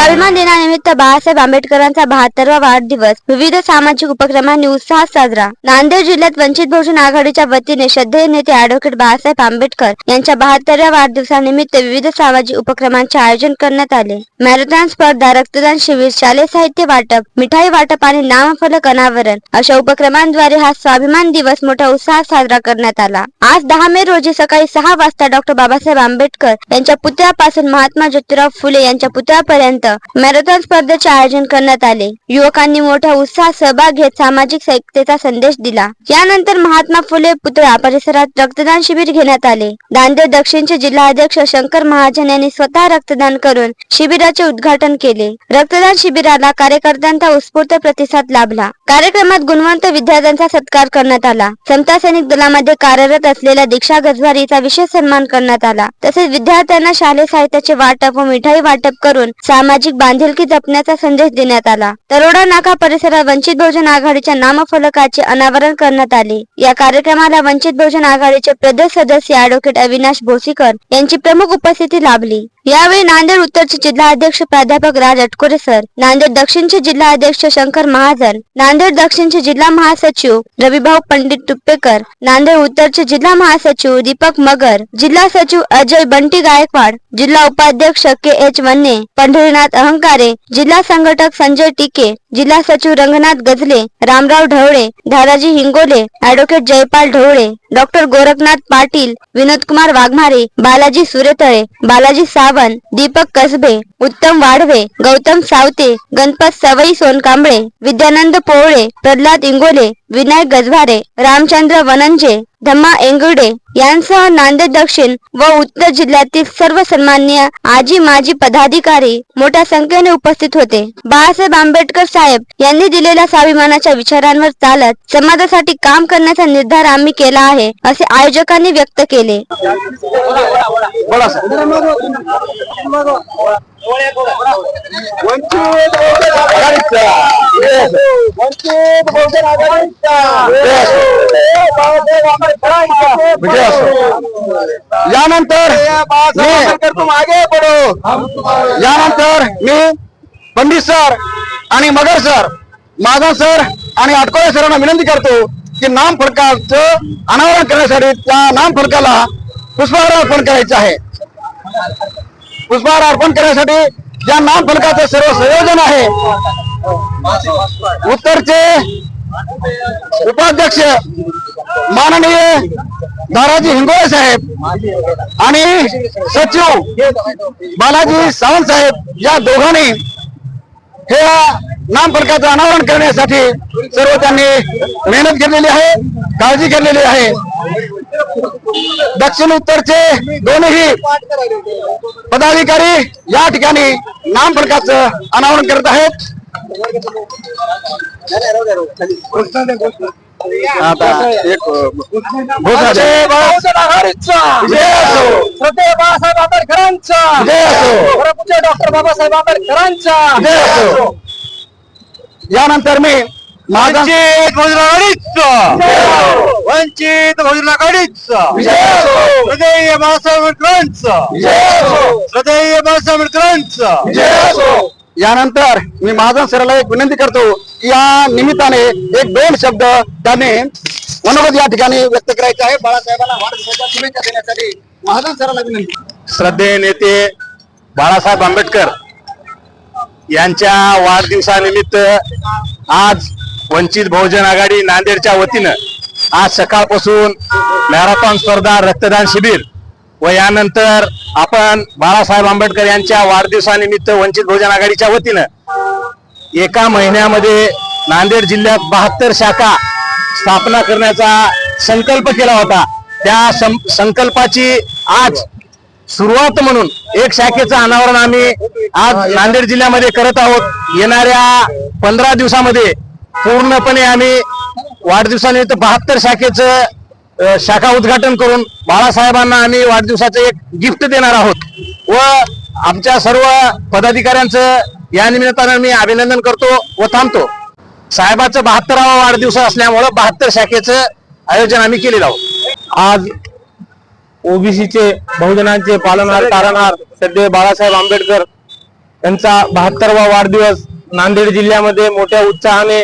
स्वाभिमान दिनानिमित्त बाळासाहेब आंबेडकरांचा 72वा वाढदिवस विविध सामाजिक उपक्रमांनी उत्साहात साजरा। नांदेड जिल्ह्यात वंचित बहुजन आघाडीच्या वतीने श्रद्धेय नेते ॲडव्होकेट बाळासाहेब आंबेडकर यांच्या 72व्या वाढदिवसानिमित्त विविध सामाजिक उपक्रमांचे आयोजन करण्यात आले। मॅरेथॉन स्पर्धा, रक्तदान शिबिर, शालेय साहित्य वाटप, मिठाई वाटप आणि नामफलक अनावरण अशा उपक्रमांद्वारे हा स्वाभिमान दिवस मोठ्या उत्साहात साजरा करण्यात आला। आज 10 मे रोजी सकाळी 6 वाजता डॉ. बाबासाहेब आंबेडकर यांच्या पुतळ्यापासून महात्मा ज्योतिराव फुले यांच्या पुतळ्यापर्यंत मॅरेथॉन स्पर्धेचे आयोजन करण्यात आले। युवकांनी मोठ्या उत्साहात सहभाग घेत सामाजिक एकतेचा संदेश दिला। यानंतर महात्मा फुले पुतळा परिसरात रक्तदान शिबिर घेण्यात आले। नांदेड दक्षिणचे जिल्हाध्यक्ष शंकर महाजन यांनी स्वतः रक्तदान करून शिबिराचे उद्घाटन केले। रक्तदान शिबिराला कार्यकर्त्यांचा उत्स्फूर्त प्रतिसाद लाभला। कार्यक्रमात गुणवंत विद्यार्थ्यांचा सत्कार करण्यात आला। समता सैनिक दलामध्ये कार्यरत असलेल्या दीक्षा गजवारीचा विशेष सन्मान करण्यात आला। तसेच विद्यार्थ्यांना शालेय साहित्याचे वाटप व मिठाई वाटप करून सामाजिक बांधिलकी जपण्याचा संदेश देण्यात आला। तरोडा नाका परिसरात वंचित बहुजन आघाडीच्या नामफलकाचे अनावरण करण्यात आले। या कार्यक्रमाला वंचित बहुजन आघाडीचे प्रदेश सदस्य ॲडव्होकेट अविनाश भोसीकर यांची प्रमुख उपस्थिती लाभली। यावेळी नांदेड उत्तरचे जिल्हाध्यक्ष प्राध्यापक राज अटकोरे सर, नांदेड दक्षिणचे जिल्हाध्यक्ष शंकर महाजन, नांदेड दक्षिणचे जिल्हा महासचिव रविभाऊ पंडित टुप्पेकर, नांदेड उत्तरचे जिल्हा महासचिव दीपक मगर, जिल्हा सचिव अजय बंटी गायकवाड, जिल्हा उपाध्यक्ष के.एच. वन्ने, पंढरीनाथ अहंकारे, जिल्हा संघटक संजय टिके, जिल्हा सचिव रंगनाथ गजले, रामराव ढवळे, धाराजी हिंगोले, ॲडव्होकेट जयपाल ढवळे, डॉक्टर गोरखनाथ पाटील, विनोदकुमार वाघमारे, बालाजी सुरेतळे, बालाजी सावंत, दीपक कसबे, उत्तम वाढवे, गौतम सावते, गणपत सवई सोनकांबळे, विद्यानंद पोवळे, प्रल्हाद इंगोले, विनायक गजभारे, रामचंद्र वनंजे, धम्मा एंगुडे यांसह नांदेड दक्षिण व उत्तर जिल्ह्यातील सर्व सन्माननीय आजी माजी पदाधिकारी मोठ्या संख्येने उपस्थित होते। बाळासाहेब आंबेडकर साहेब यांनी दिलेल्या स्वाभिमानाच्या विचारांवर चालत समाजासाठी काम करण्याचा निर्धार आम्ही केला आहे, असे आयोजकांनी व्यक्त केले। यानंतर मी पंडित सर आणि मगर सर, महाजन सर आणि अटकोळे सरांना विनंती करतो की नाम फलकाचं अनावरण करण्यासाठी त्या नाम फलकाला पुष्पहार अर्पण करायचं आहे। पुष्पहार अर्पण करण्यासाठी ज्या नाम फलकाचं सर्व संयोजन आहे उत्तरचे उपाध्यक्ष माननीय धाराजी हिंगोळे साहेब आणि सचिव बालाजी सावंत साहेब या दोघांनी हे नाम फलकाचं अनावरण करण्यासाठी सर्व त्यांनी मेहनत घेतलेली आहे, काळजी घेतलेली आहे। दक्षिण उत्तरचे दोन्ही पदाधिकारी या ठिकाणी नाम फलकाचं अनावरण करत आहेत। आता एक श्रद्धेय बाळासाहेब आंबेडकरांचा जय असो, डॉक्टर बाबासाहेब आंबेडकरांचा जय असो। यानंतर मी वंचित बहुजन आघाडीचा श्रद्धेय बाळासाहेब आंबेडकरांचा श्रद्धेय बाळासाहेब आंबेडकरांचा। यानंतर मी महाजन सराला एक विनंती करतो की या निमित्ताने एक दोन शब्द त्याने मनोगत या ठिकाणी व्यक्त करायचे आहे। बाळासाहेबांना वाढदिवसाच्या शुभेच्छा देण्यासाठी महाजन सराला विनंती। श्रद्धेय नेते बाळासाहेब आंबेडकर यांच्या वाढदिवसानिमित्त आज वंचित बहुजन आघाडी नांदेडच्या वतीनं आज सकाळपासून मॅरेथॉन स्पर्धा, रक्तदान शिबिर व यानंतर आपण बाळासाहेब आंबेडकर यांच्या वाढदिवसानिमित्त वंचित बहुजन आघाडीच्या वतीनं एका महिन्यामध्ये नांदेड जिल्ह्यात 72 शाखा स्थापना करण्याचा संकल्प केला होता। त्या संकल्पाची आज सुरुवात म्हणून एक शाखेचं अनावरण आम्ही आज नांदेड जिल्ह्यामध्ये करत आहोत। येणाऱ्या 15 दिवसामध्ये पूर्णपणे आम्ही वाढदिवसानिमित्त 72 शाखेचं शाखा उद्घाटन करून बाळासाहेबांना आम्ही वाढदिवसाचं एक गिफ्ट देणार आहोत व आमच्या सर्व पदाधिकाऱ्यांचं या निमित्तानं मी अभिनंदन करतो व थांबतो। साहेबाचं 72वा वाढदिवस असल्यामुळे 72 शाखेचं आयोजन आम्ही केलेलं आहोत। आज ओबीसीचे बहुजनांचे पालनहार तारणहार श्रद्धेय बाळासाहेब आंबेडकर यांचा 72वा वाढदिवस नांदेड जिल्ह्यामध्ये मोठ्या उत्साहाने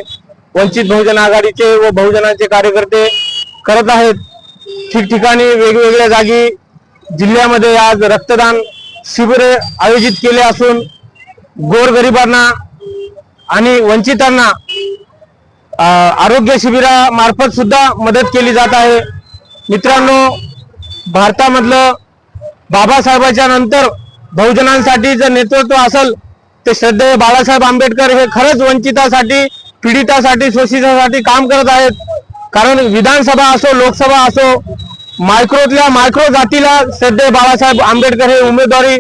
वंचित बहुजन आघाडीचे व बहुजनांचे कार्यकर्ते करत आहेत. ठिकठिकाणी वेगवेगळ्या जागी जिल्ह्यामध्ये आज रक्तदान शिबिरे आयोजित केले असून गोरगरिबांना आणि वंचितांना आरोग्य शिबिरामार्फत सुद्धा मदत केली जात आहे. मित्रांनो, भारतामधलं बाबासाहेबांच्या नंतर बहुजनांसाठी जर नेतृत्व असेल ते श्रद्धेय बाळासाहेब आंबेडकर हे खरंच वंचितासाठी, पीडितासाठी, शोषितासाठी काम करत आहेत. कारण विधानसभा असो, लोकसभा असो, मायक्रोतल्या मायक्रो जातीला श्रद्धेय बाळासाहेब आंबेडकर हे उमेदवारी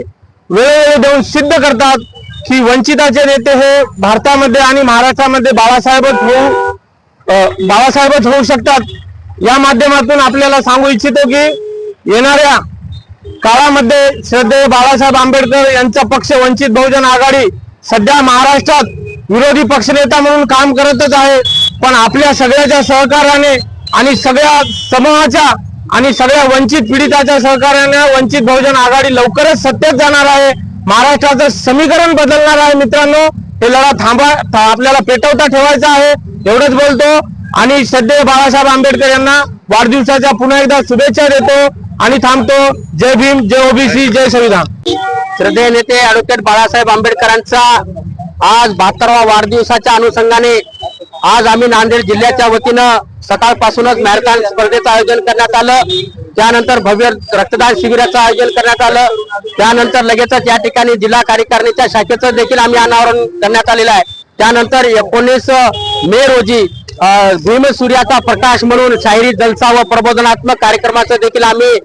वेळोवेळी देऊन सिद्ध करतात की वंचिताचे नेते हे भारतामध्ये आणि महाराष्ट्रामध्ये बाळासाहेबच होऊ शकतात. या माध्यमातून आपल्याला सांगू इच्छितो की येणाऱ्या काळामध्ये श्रद्धेय बाळासाहेब आंबेडकर यांचा पक्ष वंचित बहुजन आघाडी सध्या महाराष्ट्रात विरोधी पक्षनेता म्हणून काम करतच आहे. पण आपल्या सगळ्याच्या सहकार्याने आणि सगळ्या समूहाच्या आणि सगळ्या वंचित पीडिताच्या सहकार्याने वंचित बहुजन आघाडी लवकरच सत्तेत जाणार आहे. महाराष्ट्राचं समीकरण बदलणार आहे. मित्रांनो, हे लढा आपल्याला पेटवता ठेवायचा आहे. एवढंच बोलतो आणि श्रद्धेय बाळासाहेब आंबेडकर यांना वाढदिवसाच्या पुन्हा एकदा शुभेच्छा देतो आणि थांबतो. जय भीम, जय ओबीसी, जय संविधान. श्रद्धेय नेते ॲडव्होकेट बाळासाहेब आंबेडकरांचा आज 72वा वाढदिवसाच्या अनुषंगाने आज आम्ही नांदेड जिल्ह्याच्या वतीनं सकाळपासूनच मॅरेथॉन स्पर्धेचं आयोजन करण्यात आलं. त्यानंतर भव्य रक्तदान शिबिराचं आयोजन करण्यात आलं. त्यानंतर लगेचच या ठिकाणी जिल्हा कार्यकारिणीच्या शाखेचं देखील आम्ही अनावरण करण्यात आलेलं आहे. त्यानंतर 19 मे रोजी भीमसूर्याचा प्रकाश म्हणून शाहिरी जलसा व प्रबोधनात्मक कार्यक्रमाचं देखील आम्ही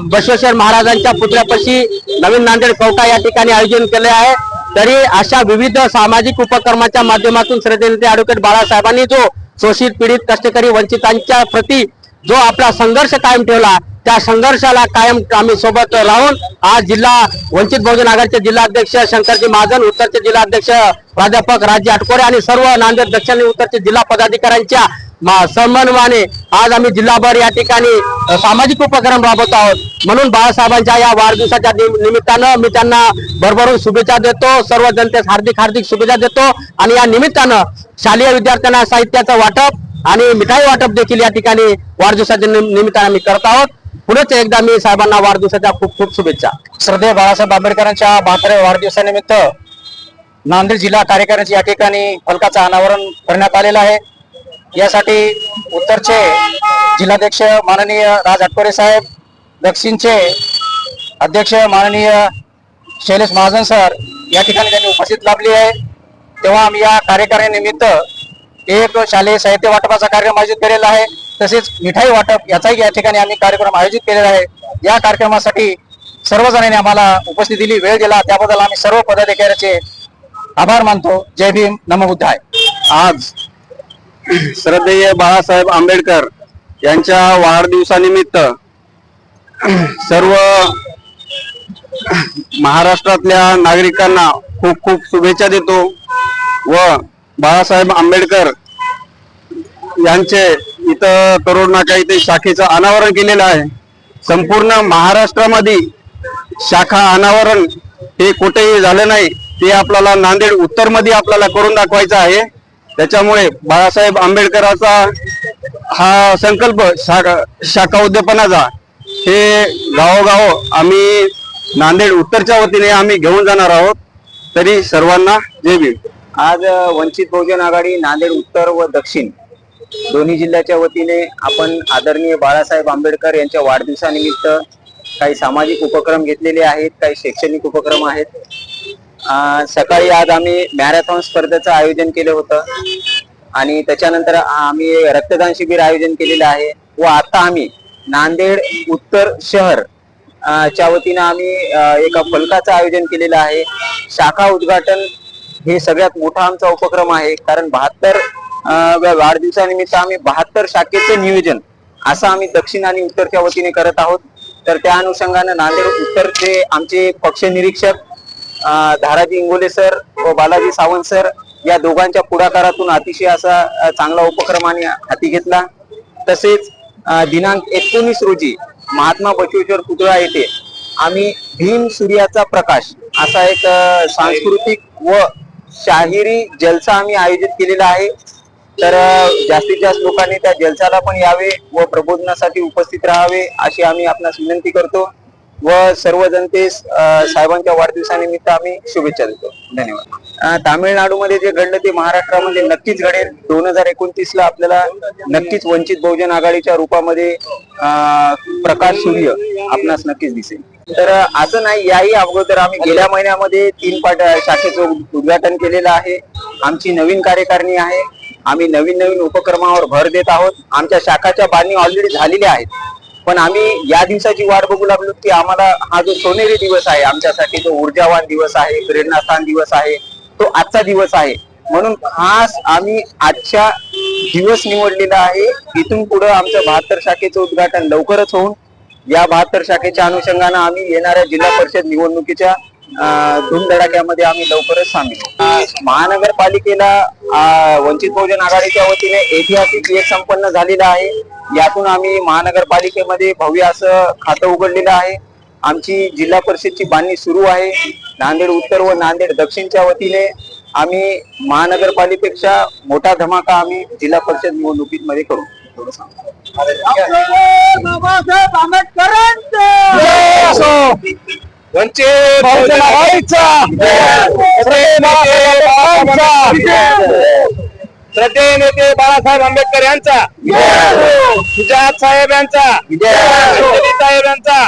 बसवेश्वर महाराजांच्या पुतळ्यापाशी नवीन नांदेड कवठा या ठिकाणी आयोजन केले आहे. तरी अशा विविध सामाजिक उपक्रमाच्या माध्यमातून श्रद्धेय नेते ॲडव्होकेट बाळासाहेबांनी जो शोषित, पीडित, कष्टकरी, वंचितांच्या प्रति जो आपला संघर्ष कायम ठेवला, त्या संघर्षाला कायम आम्ही सोबत राहून आज जिल्हा वंचित बहुजन आघाडीचे जिल्हाध्यक्ष शंकरजी महाजन, उत्तरचे जिल्हाध्यक्ष प्राध्यापक राजे आटकोरे आणि सर्व नांदेड दक्षिण आणि उत्तरचे जिल्हा पदाधिकाऱ्यांच्या समन्वयाने आज आम्ही जिल्हाभर या ठिकाणी सामाजिक उपक्रम राबवत आहोत. म्हणून बाळासाहेबांच्या या वाढदिवसाच्या निमित्तानं मी त्यांना भरभरून शुभेच्छा देतो. सर्व जनतेस हार्दिक हार्दिक शुभेच्छा देतो आणि या निमित्तानं शालेय विद्यार्थ्यांना साहित्याचं वाटप आणि मिठाई वाटप देखील या ठिकाणी वाढदिवसाच्या निमित्तानं आम्ही करत आहोत. पुढेच एकदा मी साहेबांना वाढदिवसाच्या खूप खूप शुभेच्छा. श्रद्धेय बाळासाहेब आंबेडकरांच्या 72व्या वाढदिवसानिमित्त नांदेड जिल्हा कार्यकारिणीच्या या ठिकाणी फलकाचं अनावरण करण्यात आलेलं आहे. यासाठी उत्तरचे जिल्हाध्यक्ष माननीय राज आटकोरे साहेब, दक्षिणचे अध्यक्ष माननीय शैलेश महाजन सर या ठिकाणी त्यांनी उपस्थित लाभली आहे. तेव्हा आम्ही या कार्यकारिणीनिमित्त एक शालेय साहित्य वाटपाचा कार्यक्रम आयोजित केलेला आहे. तसेच मिठाई वाटप याचाही या ठिकाणी आम्ही कार्यक्रम आयोजित केलेला आहे. या कार्यक्रमासाठी सर्वजणांनी आम्हाला उपस्थिती दिली, वेळ दिला, त्याबद्दल आम्ही सर्व पदाधिकाऱ्याचे आभार मानतो. जय भीम, नमो बुद्धाय. आज श्रद्धेय बाळासाहेब आंबेडकर यांच्या वाढदिवसानिमित्त सर्व महाराष्ट्रातल्या नागरिकांना खूप खूप शुभेच्छा देतो व बाळासाहेब आंबेडकर यांचे इथं करोड नाका इथे शाखेचं अनावरण केलेलं आहे. संपूर्ण महाराष्ट्रामध्ये शाखा अनावरण हे कुठेही झालं नाही. ते आपल्याला नांदेड उत्तर मध्ये आपल्याला करून दाखवायचं आहे. त्याच्यामुळे बाळासाहेब आंबेडकरांचा हा संकल्प शाखा उद्यापनाचा हे गावोगाव आम्ही नांदेड उत्तरच्या वतीने आम्ही घेऊन जाणार आहोत. तरी सर्वांना जय भीम. आज वंचित बहुजन आघाडी नांदेड उत्तर व दक्षिण दोन्ही जिल्ह्याच्या वतीने आपण आदरणीय बाळासाहेब आंबेडकर यांच्या वाढदिवसानिमित्त काही सामाजिक उपक्रम घेतलेले आहेत, काही शैक्षणिक उपक्रम आहेत. सकाळी आज आम्ही मॅरेथॉन स्पर्धेचं आयोजन केलं होतं आणि त्याच्यानंतर आम्ही रक्तदान शिबिर आयोजन केलेलं आहे व आता आम्ही नांदेड उत्तर शहर च्या वतीनं आम्ही एका फलकाचं आयोजन केलेलं आहे. शाखा उद्घाटन हे सगळ्यात मोठा आमचा उपक्रम आहे. कारण 72 वाढदिवसानिमित्त आम्ही 72 शाखेचं नियोजन असं आम्ही दक्षिण आणि उत्तरच्या वतीने करत आहोत. तर त्या अनुषंगानं नांदेड उत्तरचे आमचे पक्ष निरीक्षक धाराजी इंगोले सर व बालाजी सावंत सर या दोघांच्या पुढाकारातून अतिशय असा चांगला उपक्रमाने हाती घेतला. तसेच दिनांक 19 रोजी महात्मा बसवेश्वर पुतळा येथे आम्ही भीम सूर्याचा प्रकाश असा एक सांस्कृतिक व शाहिरी जलसा आम्ही आयोजित केलेला आहे. तर जास्तीत जास्त लोकांनी त्या जलसाला पण यावे व प्रबोधनासाठी उपस्थित राहावे अशी आम्ही आपणास विनंती करतो व सर्व जनतेस साहेबांच्या वाढदिवसानिमित्त आम्ही शुभेच्छा देतो. धन्यवाद. तामिळनाडूमध्ये जे घडलं ते महाराष्ट्रामध्ये नक्कीच घडेल. 2029 ला आपल्याला नक्कीच वंचित बहुजन आघाडीच्या रूपामध्ये प्रकाश सूर्य आपणास नक्कीच दिसेल. तर असं नाही, याही अगोदर आम्ही गेल्या महिन्यामध्ये 3 शाखेचं उद्घाटन केलेलं आहे. आमची नवीन कार्यकारिणी आहे. आम्ही नवीन उपक्रमावर भर देत आहोत. आमच्या शाखाच्या बांधणी ऑलरेडी झालेल्या आहेत, पण आम्ही या दिवसाची वाट बघू लागलो की आम्हाला हा जो सोनेरी दिवस आहे आमच्यासाठी, जो ऊर्जावान दिवस आहे, प्रेरणास्थान दिवस आहे, तो आजचा दिवस आहे. म्हणून खास आम्ही आजच्या दिवस निवडलेला आहे. इथून पुढे आमचं 72 शाखेचं उद्घाटन लवकरच होऊन या 72 शाखेच्या अनुषंगानं आम्ही येणाऱ्या जिल्हा परिषद निवडणुकीच्या धूमधडाक्यामध्ये आम्ही लवकरच सामील. महानगरपालिकेला वंचित बहुजन आघाडीच्या वतीने ऐतिहासिक यश संपन्न झालेला आहे. यातून आम्ही महानगरपालिकेमध्ये भव्य असं खातं उघडलेलं आहे. आमची जिल्हा परिषदची बांधणी सुरू आहे. नांदेड उत्तर व नांदेड दक्षिणच्या वतीने आम्ही महानगरपालिकेपेक्षा मोठा धमाका आम्ही जिल्हा परिषद निवडणुकीमध्ये करू. बाबासाहेब आंबेडकरांचा वंचित बहुजन आघाडीचा श्रद्धेय नेते बाळासाहेब आंबेडकर यांचा, सुजात साहेब यांचा, साहेब यांचा.